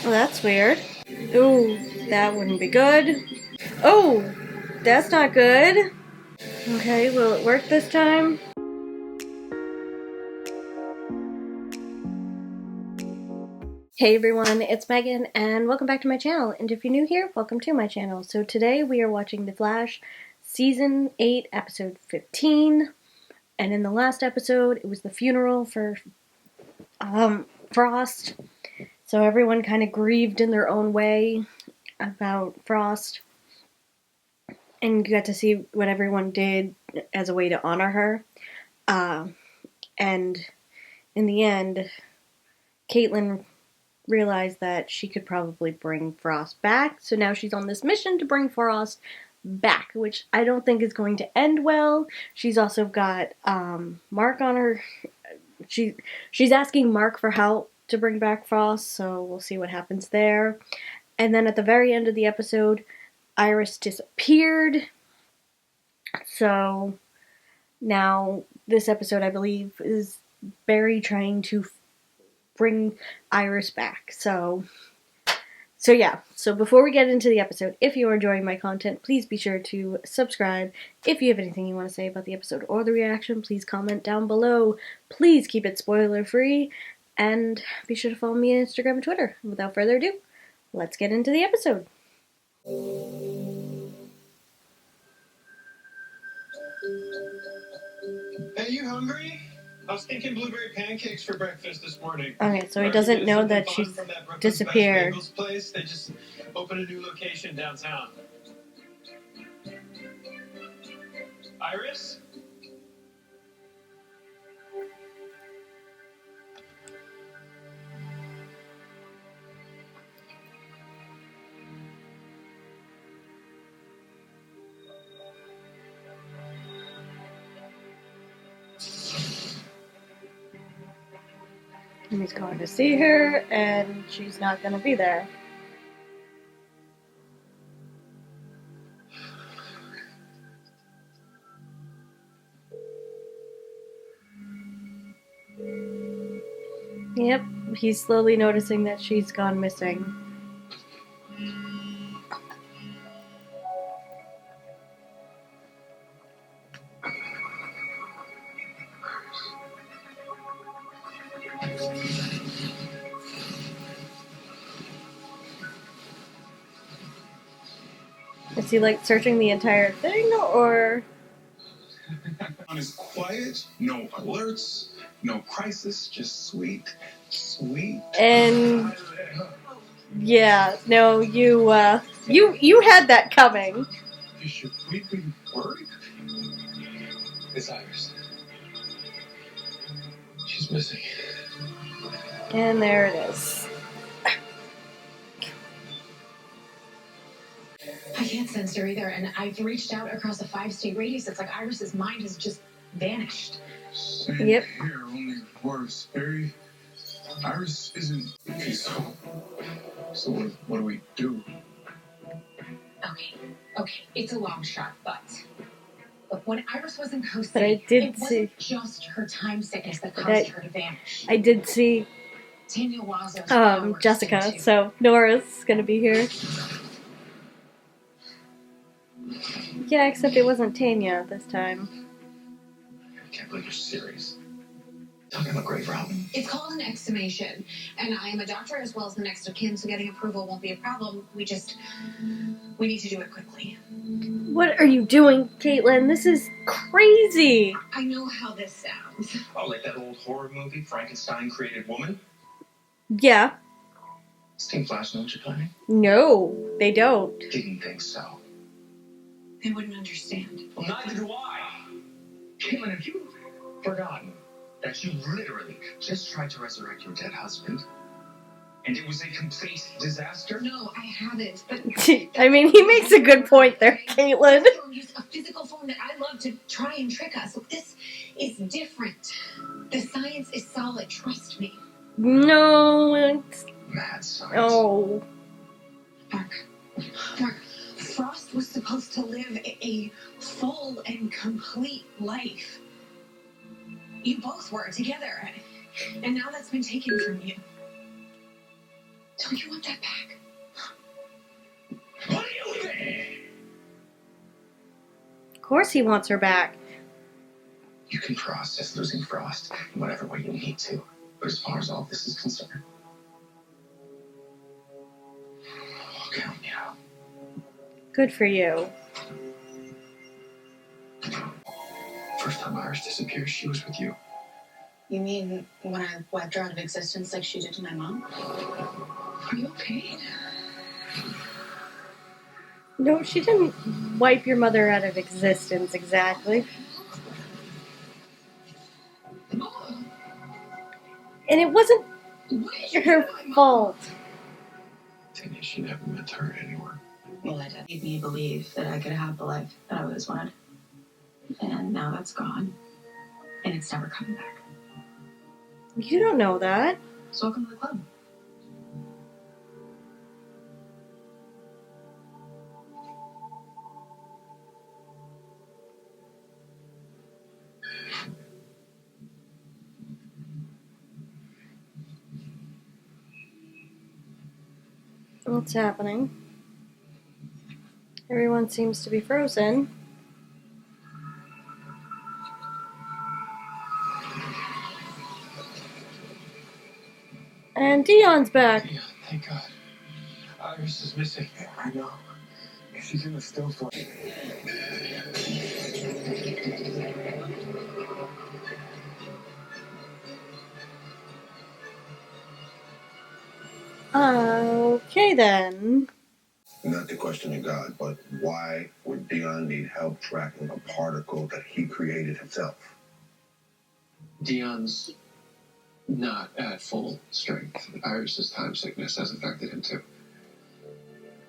Well, that's weird. Ooh, that wouldn't be good. Oh, that's not good. Okay, will it work this time? Hey everyone, it's Megan, and welcome back to my channel. And if you're new here, welcome to my channel. So today we are watching The Flash, Season 8, Episode 15. And in the last episode, it was the funeral for Frost. So everyone kind of grieved in their own way about Frost. And you got to see what everyone did as a way to honor her. And in the end, Caitlin realized that she could probably bring Frost back. So now she's on this mission to bring Frost back, which I don't think is going to end well. She's also got Mark on her. She's asking Mark for help to bring back Frost, so we'll see what happens there. And then at the very end of the episode, Iris disappeared. So now this episode, I believe, is Barry trying to bring Iris back. So yeah. So before we get into the episode, if you are enjoying my content, please be sure to subscribe. If you have anything you want to say about the episode or the reaction, please comment down below. Please keep it spoiler free. And be sure to follow me on Instagram and Twitter. Without further ado, let's get into the episode. Hey, you hungry? I was thinking blueberry pancakes for breakfast this morning. Okay, so he doesn't know that she's disappeared. Place. They just opened a new location downtown. Iris? And he's going to see her, and she's not going to be there. Yep, he's slowly noticing that she's gone missing. Is he like searching the entire thing, or? It's quiet, no alerts, no crisis, just sweet. And yeah, no, you had that coming. You should be worried. It's Iris. She's missing. And there it is. I can't sense her either, and I've reached out across a 5-state radius. It's like Iris's mind has just vanished. Same Yep. Here, only worse. Barry, Iris isn't. Okay, so what do we do? Okay, it's a long shot, but when Iris was in Coast But City, I did it see. wasn't just her time sickness that caused her to vanish. I did see. Tanya Wazo's powers Jessica. too. So Nora's gonna be here. Yeah, except it wasn't Tanya this time. I can't believe you're serious. Talking about grave robbing. It's called an exhumation, and I am a doctor as well as the next of kin, so getting approval won't be a problem. We need to do it quickly. What are you doing, Caitlin? This is crazy. I know how this sounds. Oh, like that old horror movie, Frankenstein Created Woman? Yeah. Does Team Flash know what you're planning? No, they don't. Didn't think so. They wouldn't understand. Well, neither do I. Caitlin, have you forgotten that you literally just tried to resurrect your dead husband? And it was a complete disaster? No, I haven't, but... I mean, he makes a good point there, Caitlin. Use a physical form that I love to try and trick us. This is different. The science is solid, trust me. No, it's... Mad science. Oh. Mark, Frost was supposed to live a full and complete life. You both were together, and now that's been taken from you. Don't you want that back? What do you think? Of course he wants her back. You can process losing Frost in whatever way you need to. But as far as all this is concerned, count me out. Good for you. First time Iris disappeared, she was with you. You mean when I wiped her out of existence like she did to my mom? Are you okay? No, she didn't wipe your mother out of existence exactly. And it wasn't her fault. Tanya, she never meant to hurt anyone. Well, it made me believe that I could have the life that I always wanted. And now that's gone. And it's never coming back. You don't know that. So welcome to the club. What's happening? Everyone seems to be frozen. And Dion's back. Dion, thank God. Iris is missing. Yeah, I know. She's in the still force. Okay then. Not to question God, but why would Dion need help tracking a particle that he created himself? Dion's not at full strength. Iris's time sickness has affected him too.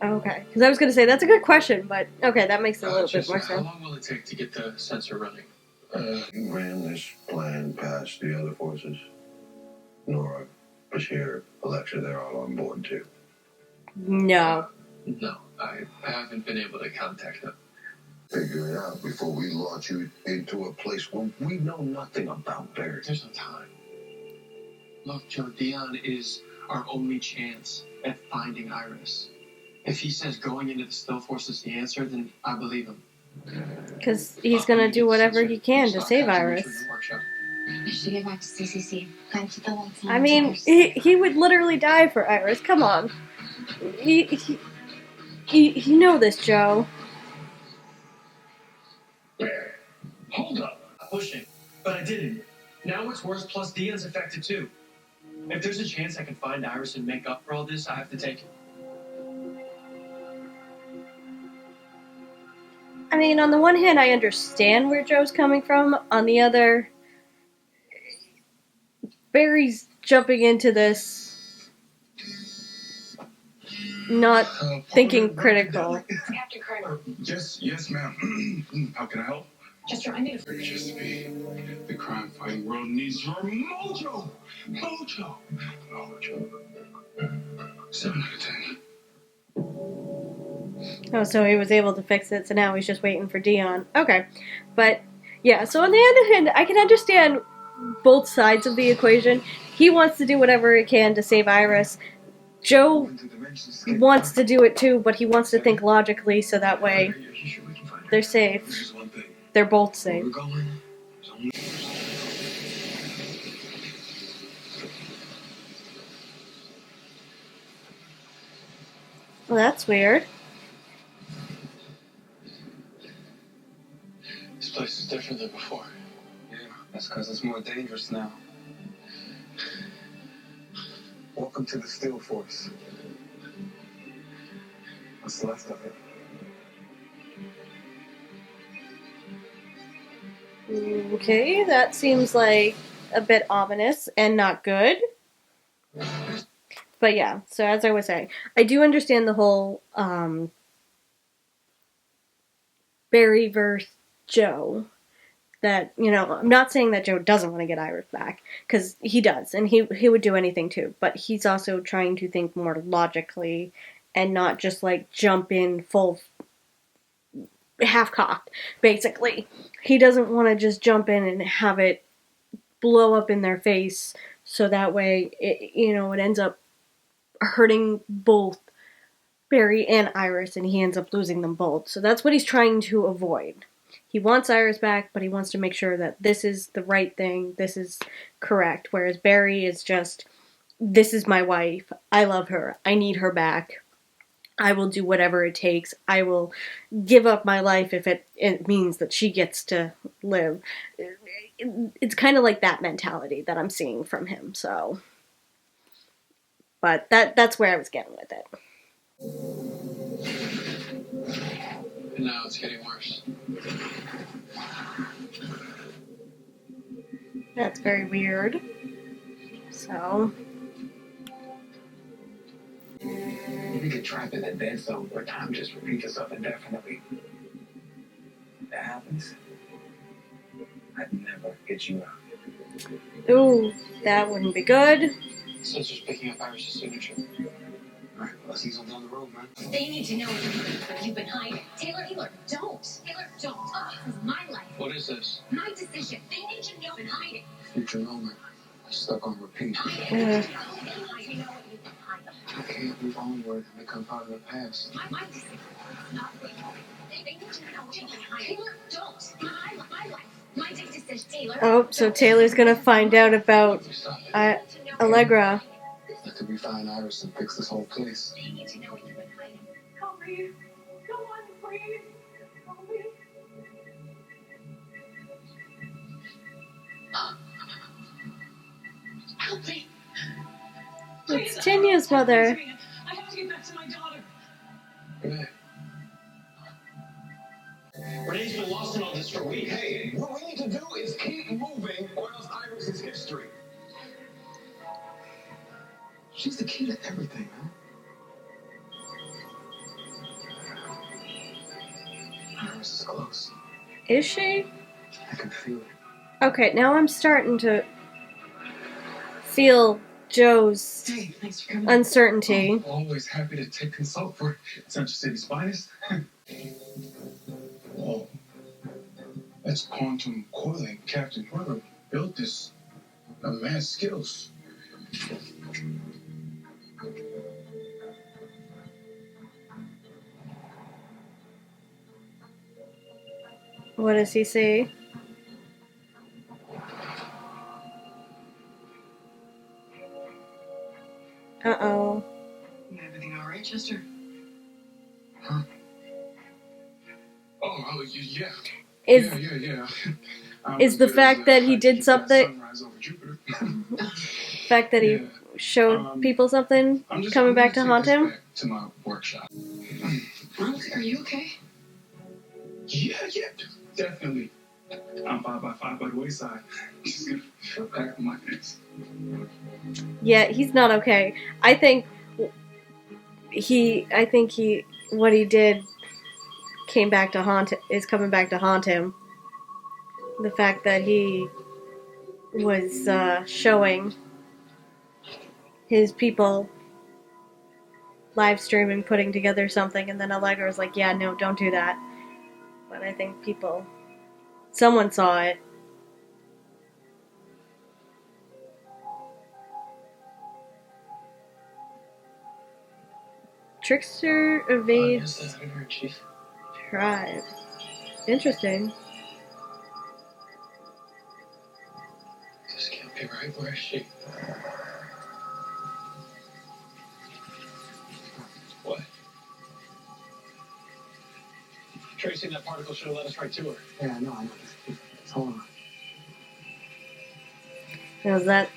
Okay, because I was going to say that's a good question, but okay, that makes a little bit more How sense. long will it take to get the sensor running? You ran this plan past the other forces. Nora, Bashir, Alexa, they're all on board too. No. No, I haven't been able to contact them. Figure it out before we launch you into a place where we know nothing about Barry. There's no time. Look, Joe, Dion is our only chance at finding Iris. If he says going into the Still Force is the answer, then I believe him. Because he's going to do whatever he can to save Iris. I should get back to CCC. Gotta keep the lights on. I mean, he would literally die for Iris. Come on. You know this, Joe. Hold up. I'm pushing, but I didn't. Now it's worse, plus Dion's affected too. If there's a chance I can find Iris and make up for all this, I have to take it. I mean, on the one hand, I understand where Joe's coming from. On the other, Barry's jumping into this, not thinking critical. Captain Carter. Yes, ma'am. How can I help? Just I need It just be the crime-fighting world needs your mojo. Mojo. 7 out of 10. Oh, so he was able to fix it, so now he's just waiting for Dion. Okay. But, yeah, so on the other hand, I can understand both sides of the equation. He wants to do whatever he can to save Iris. Joe wants to do it too, but he wants to think logically so that way they're safe. They're both safe. Well, that's weird. This place is different than before. Yeah, that's because it's more dangerous now. Welcome to the Still Force. What's left of it? Okay, that seems like a bit ominous and not good. But yeah, so as I was saying, I do understand the whole Barry versus Joe. That, you know, I'm not saying that Joe doesn't want to get Iris back, because he does, and he would do anything too, but he's also trying to think more logically and not just like jump in full half-cocked, basically. He doesn't want to just jump in and have it blow up in their face, so that way, it ends up hurting both Barry and Iris, and he ends up losing them both. So that's what he's trying to avoid. He wants Iris back, but he wants to make sure that this is the right thing, this is correct. Whereas Barry is just, this is my wife, I love her, I need her back, I will do whatever it takes, I will give up my life if it means that she gets to live. It's kind of like that mentality that I'm seeing from him, so. But that's where I was getting with it. And now it's getting worse. That's very weird. So. You get trapped in that dead zone where time just repeats itself indefinitely. That happens. I'd never get you out. Ooh, that wouldn't be good. Sensor's picking up Iris' signature. Alright, let's see something on the road, man. They need to know what you've been hiding. Taylor, don't. Taylor, don't. This is my life. What is this? My decision. They need to know you've been hiding. Future moment. Stuck on repeat. They need to know what you've been hiding. I can't move onward and become part of the past. My decision. Not me. They need to know what you've been hiding. Taylor, don't. My life. My decision. Taylor. Oh, so Taylor's gonna find out about Allegra. I could be find Iris and fix this whole place. They need to know what you've been hiding. Come please. Come on, please. Come please. Help me. It's Tinya's mother. I have to get back to my daughter. Go ahead. Renee's been lost in all this for weeks. Hey, what we need to do is keep moving, or else Iris is history. She's the key to everything, man. Iris is close. Is she? I can feel it. Okay, now I'm starting to feel Joe's Hey, thanks for coming. uncertainty. Always happy to take consult for Central City's finest. Whoa. That's quantum coiling, Captain. Whoever built this, a man's skills. What does he say? Uh-oh. Everything all right, Chester? Oh, yeah. Is Yeah. is the fact that he did something, Sunrise over Jupiter. the fact that he Yeah. showed people something I'm coming back to gonna haunt take this him? back to my workshop. Monk, are you okay? Yeah, definitely. I'm 5x5 by the wayside. Just gonna shove back on my face. Yeah, he's not okay. I think what he did is coming back to haunt him. The fact that he was showing his people live streaming, putting together something, and then Allegra was like, yeah, no, don't do that. But I think someone saw it. Trickster evades Yes, I heard, Chief. tribe. Interesting. This can't be right. Where is she? What? Tracing that particle should have led us right to her. Yeah, no, I know. Just hold on. Now, is that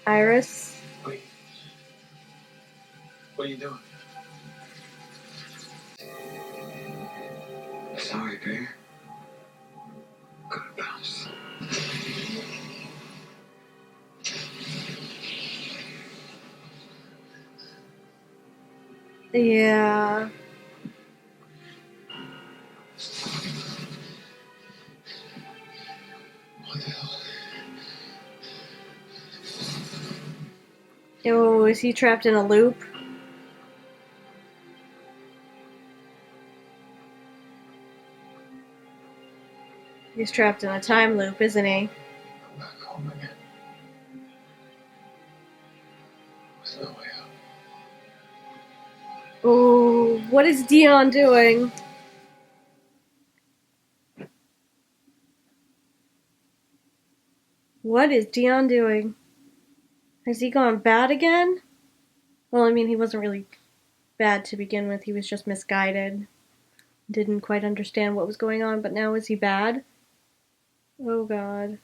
Iris? Wait. What are you doing? Sorry, babe. Gotta bounce. Yeah. What the hell? Oh, is he trapped in a loop? He's trapped in a time loop, isn't he? Come back home again. There's no way out. What is Dion doing? What is Dion doing? Has he gone bad again? Well, I mean, he wasn't really bad to begin with. He was just misguided. Didn't quite understand what was going on, but now is he bad? Oh, God.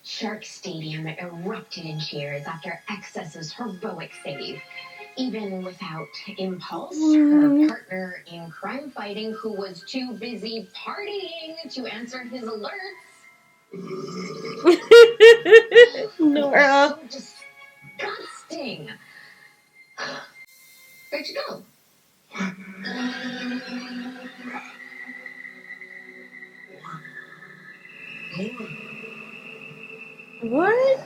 Shark Stadium erupted in cheers after Excess's heroic save. Even without Impulse, her partner in crime fighting, who was too busy partying to answer his alerts. Nora. So disgusting. Where'd you go? What?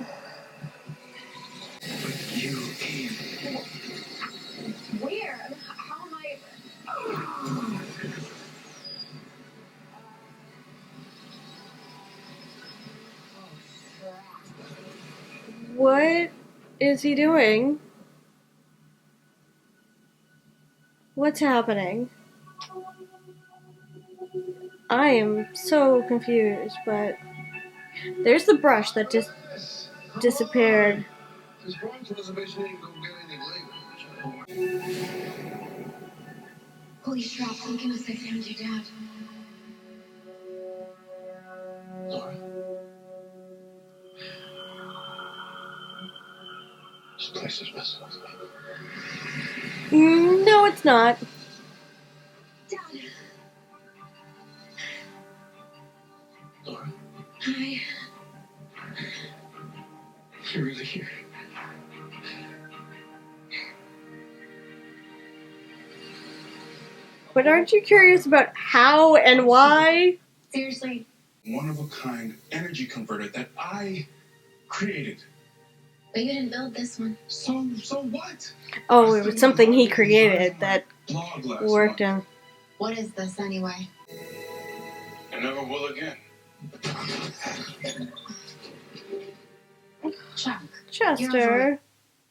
You came. Where? How am I? What is he doing? What's happening? I am so confused, but there's the brush that just disappeared. This Bronx reservation ain't gonna get any later. Holy crap, thank goodness I found your dad. Laura. This place is messing with me. No, it's not. Dad. Laura, Hi. you're really here. But aren't you curious about how and why? Seriously. One of a kind energy converter that I created. But you didn't build this one. So what? Oh, it was something he created that Blog last worked month. on. What is this anyway? And never will again. Chuck. Chester.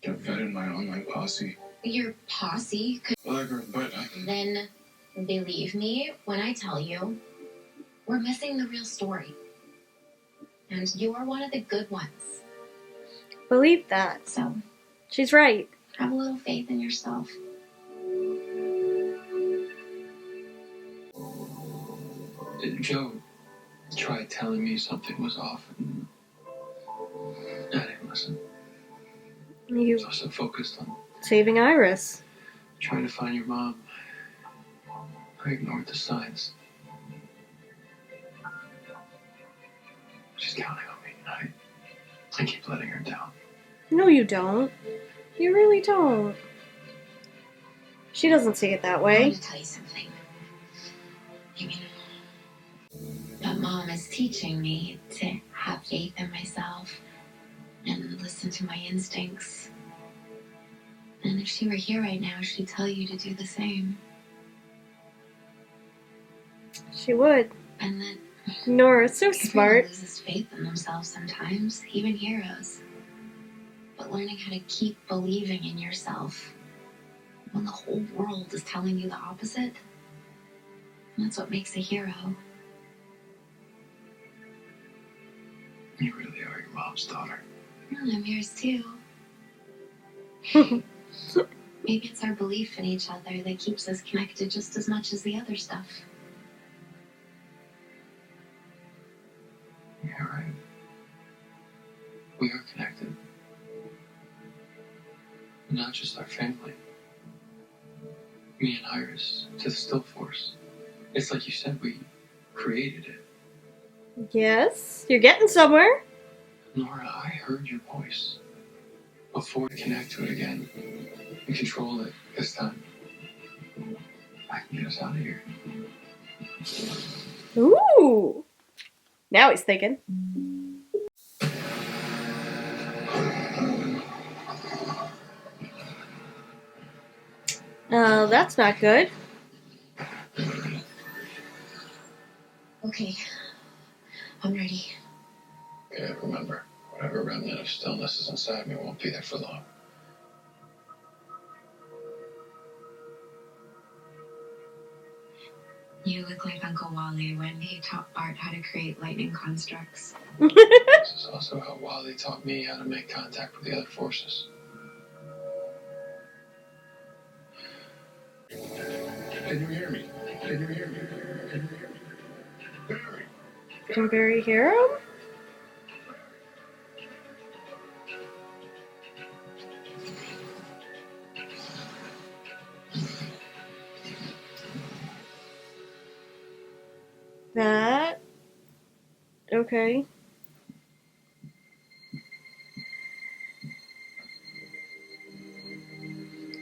I've vetted my online posse. Your posse could But then believe me when I tell you we're missing the real story. And you are one of the good ones. Believe that. So She's right. have a little faith in yourself. Joe tried telling me something was off, and I didn't listen. You I was so focused on saving Iris. trying to find your mom. I ignored the signs. She's counting on me. I keep letting her down. No, you don't. You really don't. She doesn't see it that I way. want to tell you something. I mean, but Mom is teaching me to have faith in myself and listen to my instincts. And if she were here right now, she'd tell you to do the same. She would. And that Nora's so everyone smart. loses faith in themselves sometimes, even heroes. But learning how to keep believing in yourself when the whole world is telling you the opposite, that's what makes a hero. You really are your mom's daughter. Well, I'm yours too. Maybe it's our belief in each other that keeps us connected just as much as the other stuff. You're right. We are connected. Not just our family. Me and Iris to the Still Force. It's like you said, we created it. Yes, you're getting somewhere. Nora, I heard your voice. Before we connect to it again and control it this time, I can get us out of here. Ooh. Now he's thinking. That's not good. Okay, I'm ready. Okay, remember, whatever remnant of stillness is inside me won't be there for long. You look like Uncle Wally when he taught Bart how to create lightning constructs. This is also how Wally taught me how to make contact with the other forces. Can you hear me? Can you hear me? Can you hear me? Barry! Can Barry hear him? That. Okay.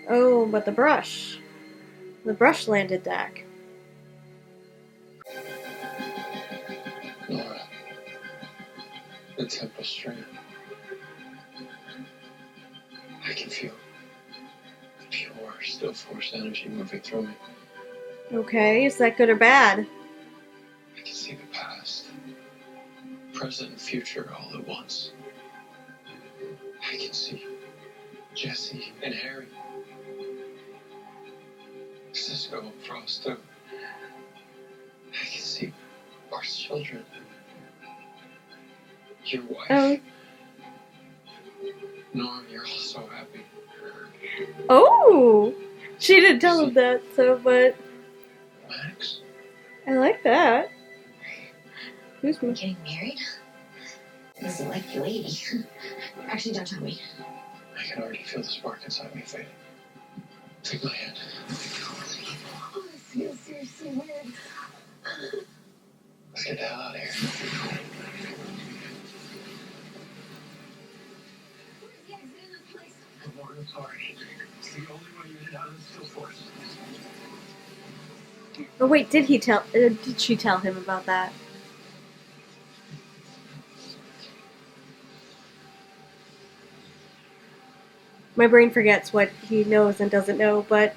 Oh, but the brush. The brush landed back. Nora, the temple stream. I can feel the pure, still force energy moving through me. Okay, is that good or bad? I can see the past, present, and future all at once. I can see Jesse and Harry, Cisco and Frost too. I can see Bart's children. Your wife. Oh. Norm, you're all so happy. Oh! She didn't tell him that, so, but Max? I like that. Who's We're getting married? This is like the lady. Actually, don't tell me. I can already feel the spark inside me fading. Take my hand. Oh, this feels seriously weird. Let's get the hell out of here. Where's the exit in this place? Memorial Party. It's the only way you get out of the Still Force. Oh wait, did she tell him about that? My brain forgets what he knows and doesn't know, but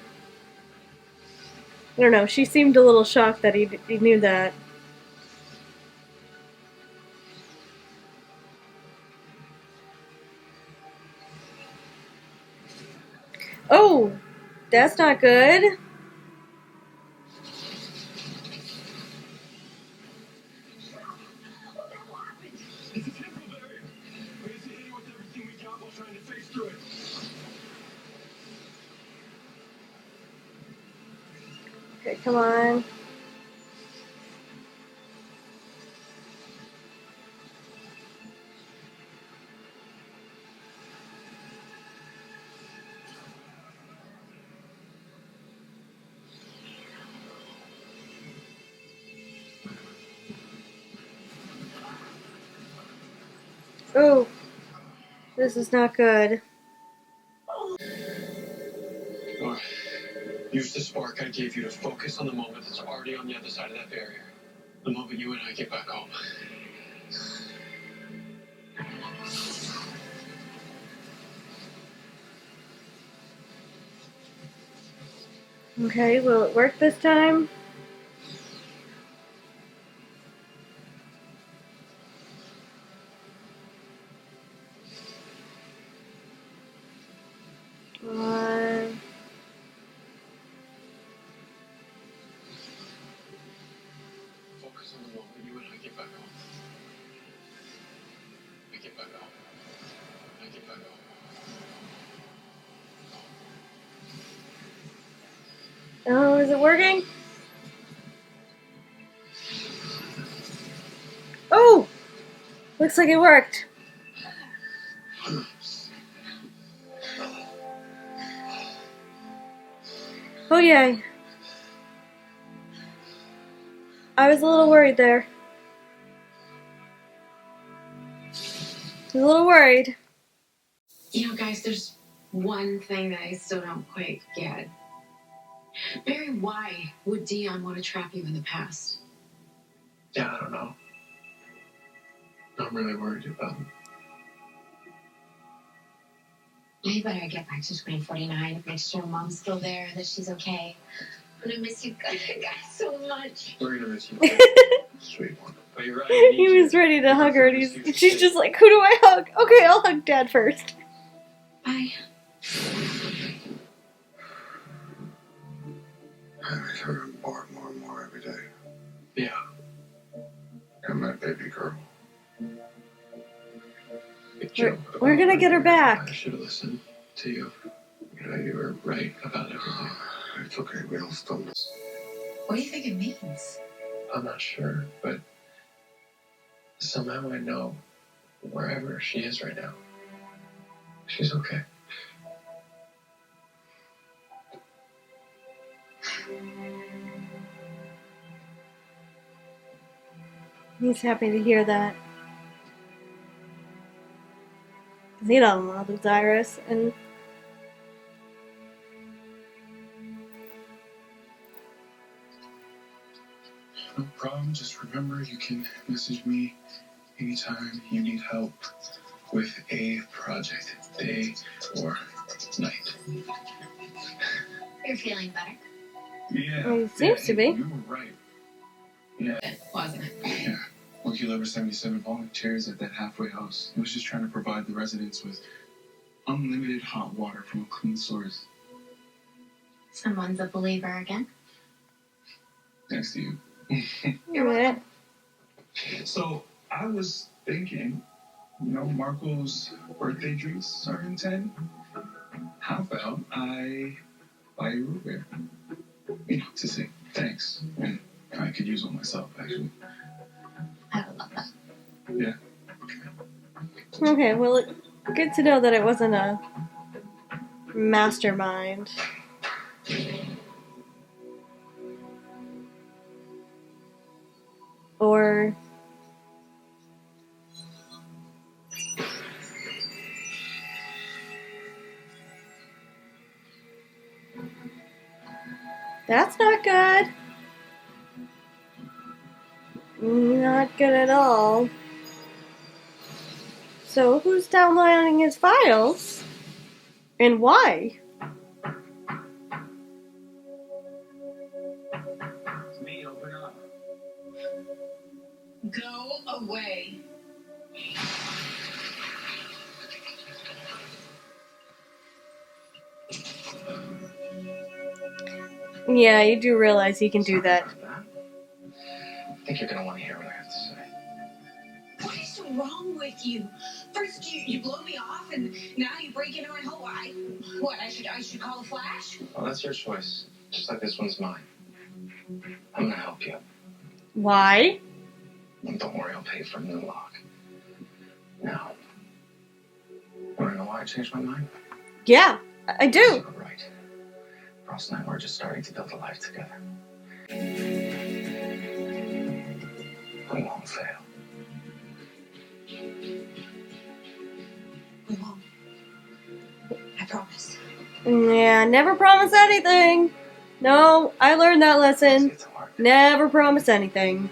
I don't know. She seemed a little shocked that he knew that. Oh, that's not good. It's a temple barrier. We're gonna hit it with everything we got while trying to face through it. Okay, come on. Oh, this is not good. Nora, use the spark I gave you to focus on the moment that's already on the other side of that barrier. The moment you and I get back home. Okay, will it work this time? Come on. Focus on the moment you and I get back home. I get back home. I get back home. Oh, is it working? Oh! Looks like it worked. Oh yay. I was a little worried there. I was a little worried. You know, guys, there's one thing that I still don't quite get. Barry, why would Dion want to trap you in the past? Yeah, I don't know. I'm really worried about him. You better get back to 2049, make sure Mom's still there, that she's okay. I'm gonna miss you guys so much. We're gonna miss you too. Sweet one. But you're right. I need He was you. ready to Because hug her, of and this future she's state. just like, who do I hug? Okay, I'll hug Dad first. Bye. I miss her and Bart more and more every day. We're gonna get her back. I should have listened to you. You know, you were right about everything. It's okay, we don't stumble. What do you think it means? I'm not sure, but somehow I know wherever she is right now, she's okay. He's happy to hear that. 'Cause he doesn't want to lose Iris, and No problem. Just remember, you can message me anytime you need help with a project, day or night. You're feeling better? Yeah. Well, it seems to be. You were right. Yeah. Wasn't it? Yeah. Wiki Lover 77 volunteers at that halfway house. It was just trying to provide the residents with unlimited hot water from a clean source. Someone's a believer again. Next to you. You're welcome. So I was thinking, Marco's birthday drinks are in 10. How about I buy you a root beer? To say thanks. And I could use one myself, actually. I would love that. Yeah. okay, well, good to know that it wasn't a mastermind. Or that's not good. Not good at all. So who's downloading his files? And why? It's me, open up. Go away. Yeah, you do realize he can do that. I think you're gonna want to hear what I have to say. What is wrong with you? First you blow me off, and now you break into my home. I should call a flash? Well, that's your choice. Just like this one's mine. I'm gonna help you. Why? And don't worry, I'll pay for a new lock. Now, wanna know why I changed my mind? Yeah, I do. You were right. Ross and I were just starting to build a life together. We won't fail. We won't. I promise. Yeah, never promise anything. No, I learned that lesson. It's hard. Never promise anything.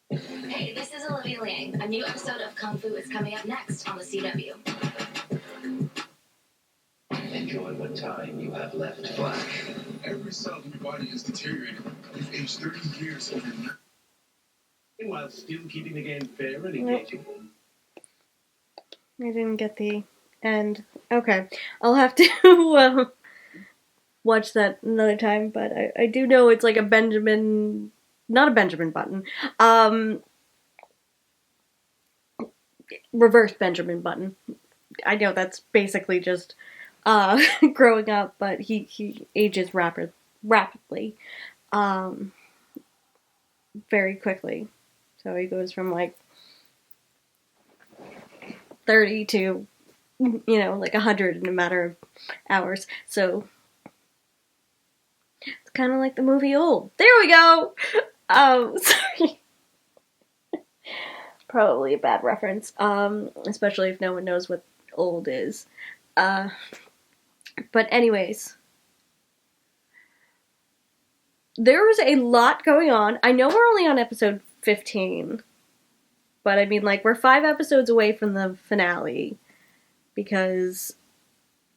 Hey, this is Olivia Liang. A new episode of Kung Fu is coming up next on the CW. Enjoy what time you have left, Flash. Every cell in your body is deteriorating. You've aged 30 years of your life. While still keeping the game fair and engaging. I didn't get the end. Okay, I'll have to watch that another time, but I do know it's like a Benjamin, not a Benjamin Button, reverse Benjamin Button. I know that's basically just growing up, but he ages rapidly, very quickly. So he goes from like 30 to, like 100 in a matter of hours. So it's kind of like the movie Old. There we go! Sorry. Probably a bad reference, especially if no one knows what Old is. But anyways, there was a lot going on. I know we're only on episode 15, but I mean, like, we're 5 episodes away from the finale, because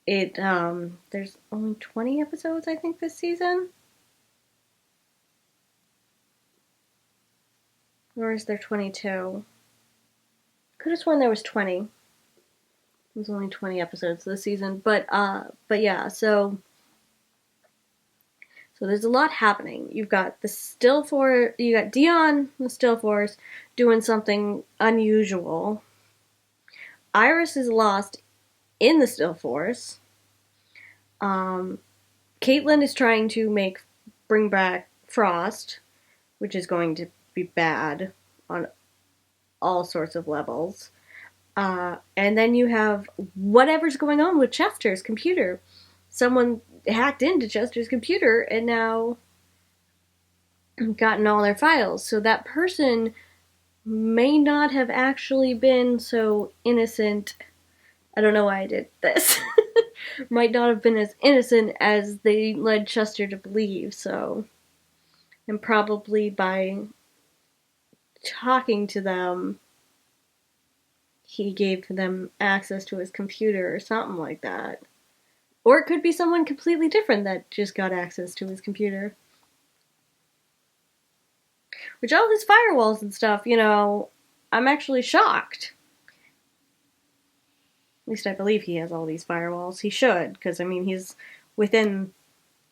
there's only 20 episodes, I think, this season? Or is there 22? Could have sworn there was 20. There's only 20 episodes this season, but yeah, so So there's a lot happening. You've got the Still Force, you got Dion, the Still Force, doing something unusual. Iris is lost in the Still Force. Caitlin is trying to bring back Frost, which is going to be bad on all sorts of levels. And then you have whatever's going on with Chester's computer. Someone hacked into Chester's computer and now gotten all their files. So that person may not have actually been so innocent. I don't know why I did this. Might not have been as innocent as they led Chester to believe, so. And probably by talking to them, he gave them access to his computer or something like that. Or it could be someone completely different that just got access to his computer. Which all his firewalls and stuff, I'm actually shocked. At least I believe he has all these firewalls. He should, because, he's within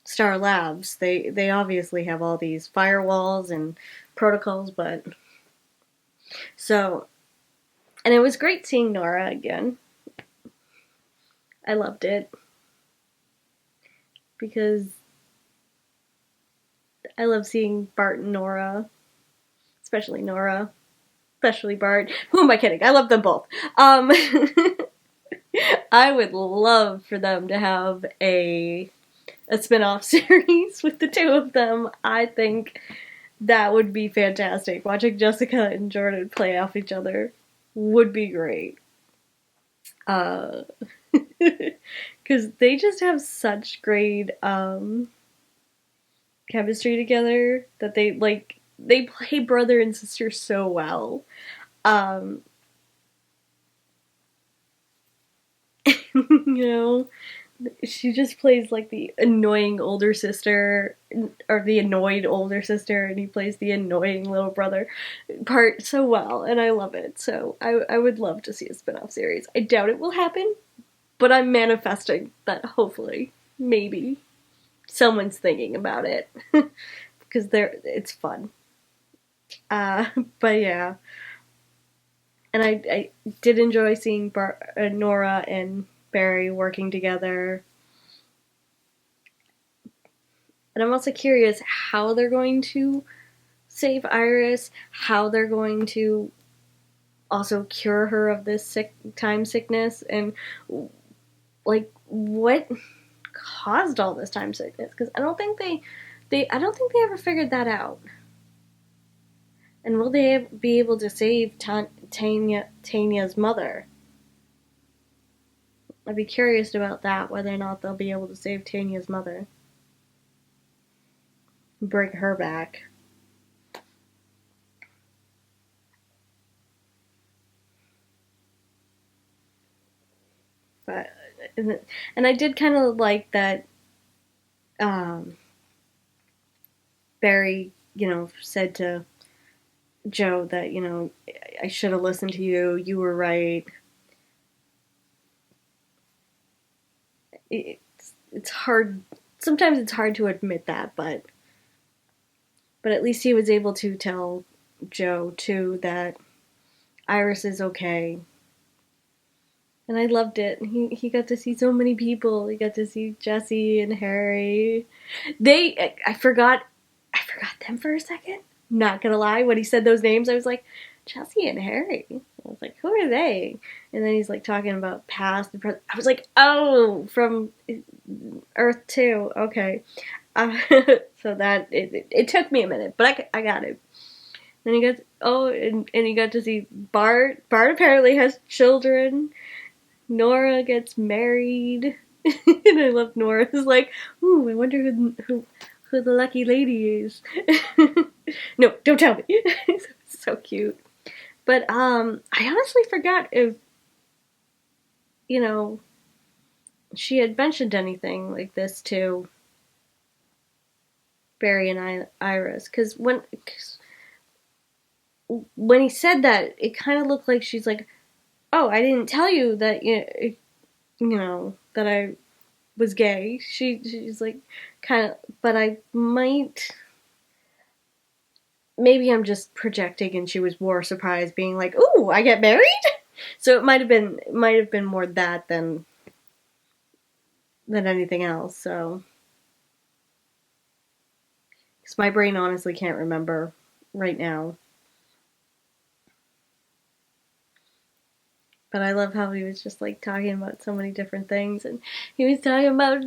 Star Labs. They obviously have all these firewalls and protocols, but... So... And it was great seeing Nora again. I loved it. Because I love seeing Bart and Nora. Especially Nora. Especially Bart. Who am I kidding? I love them both. I would love for them to have a spin-off series with the two of them. I think that would be fantastic. Watching Jessica and Jordan play off each other would be great. Because they just have such great chemistry together that they play brother and sister so well. She just plays like the annoying older sister, or the annoyed older sister, and he plays the annoying little brother part so well, and I love it. So I would love to see a spin-off series. I doubt it will happen, but I'm manifesting that hopefully, maybe, someone's thinking about it. Because it's fun. But yeah. And I did enjoy seeing Nora and Barry working together. And I'm also curious how they're going to save Iris, how they're going to also cure her of this time sickness, and like what caused all this time sickness, because I don't think they ever figured that out. And will they be able to save Tanya's mother? I'd be curious about that, whether or not they'll be able to save Tanya's mother. Bring her back. But, and I did kind of like that Barry, said to Joe that, I should have listened to you, you were right. It's hard, sometimes it's hard to admit that, but at least he was able to tell Joe, too, that Iris is okay. And I loved it. He got to see so many people. He got to see Jesse and Harry. I forgot them for a second. Not gonna lie, when he said those names, I was like, Jesse and Harry. I was like, who are they? And then he's like talking about past and present. I was like, oh, from Earth 2. Okay. So that it took me a minute, but I got it. Then he got and he got to see Bart. Bart apparently has children. Nora gets married. And I love Nora. It's like, ooh, I wonder who the lucky lady is. No, don't tell me. It's so cute. But I honestly forgot if she had mentioned anything like this to Barry and Iris, because when he said that, it kind of looked like she's like, oh, I didn't tell you that that I was gay. She's like kind of, but I might, maybe I'm just projecting and she was more surprised being like, "Ooh, I get married?" So it might have been more that than anything else. So, because my brain honestly can't remember right now. But I love how he was just like talking about so many different things, and he was talking about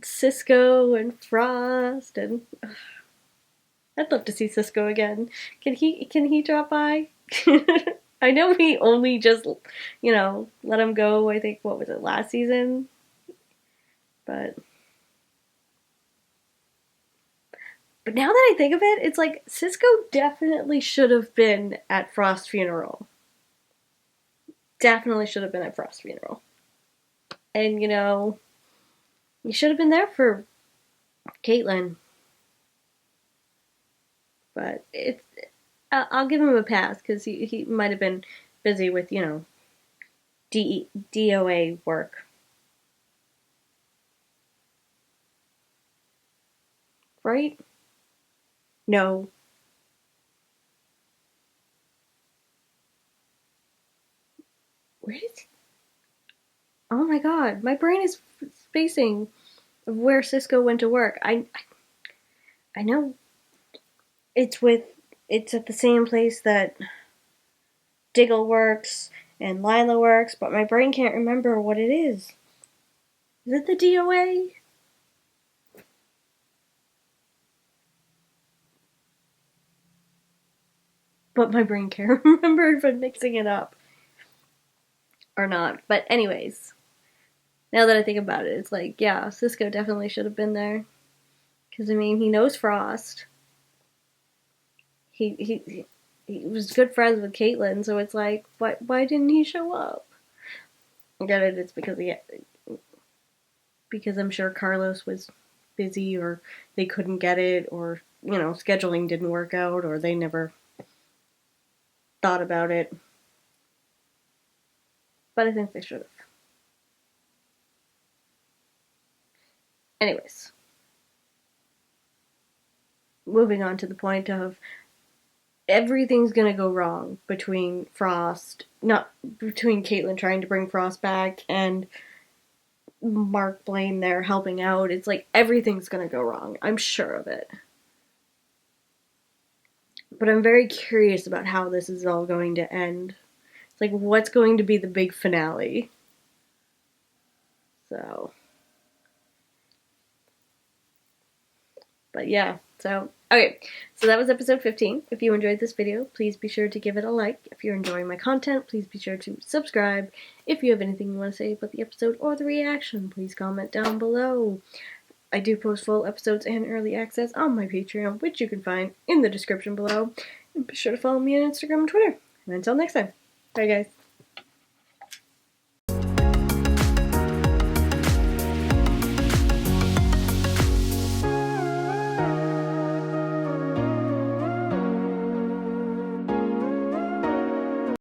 Cisco and Frost, and I'd love to see Cisco again. Can he drop by? I know we only just, let him go, I think, what was it, last season? But now that I think of it, it's like Cisco definitely should have been at Frost's funeral. Definitely should have been at Frost's funeral. And, he should have been there for Caitlyn. But I'll give him a pass because he might have been busy with, DOA work. Right? No. Where did he... Oh my god, my brain is spacing of where Cisco went to work. I know it's at the same place that Diggle works and Lila works, but my brain can't remember what it is. Is it the DOA? But my brain can't remember if I'm mixing it up or not. But anyways, now that I think about it, it's like, yeah, Cisco definitely should have been there. Because, I mean, he knows Frost. He was good friends with Caitlyn, so it's like, why didn't he show up? I get it, it's because I'm sure Carlos was busy, or they couldn't get it, or, scheduling didn't work out, or they never thought about it. But I think they should have. Anyways. Moving on to the point of everything's gonna go wrong between Caitlyn trying to bring Frost back and Mark Blaine there helping out. It's like everything's gonna go wrong. I'm sure of it. But I'm very curious about how this is all going to end. It's like, what's going to be the big finale? So. But yeah, so, okay. So that was episode 15. If you enjoyed this video, please be sure to give it a like. If you're enjoying my content, please be sure to subscribe. If you have anything you want to say about the episode or the reaction, please comment down below. I do post full episodes and early access on my Patreon, which you can find in the description below. And be sure to follow me on Instagram and Twitter. And until next time, bye guys.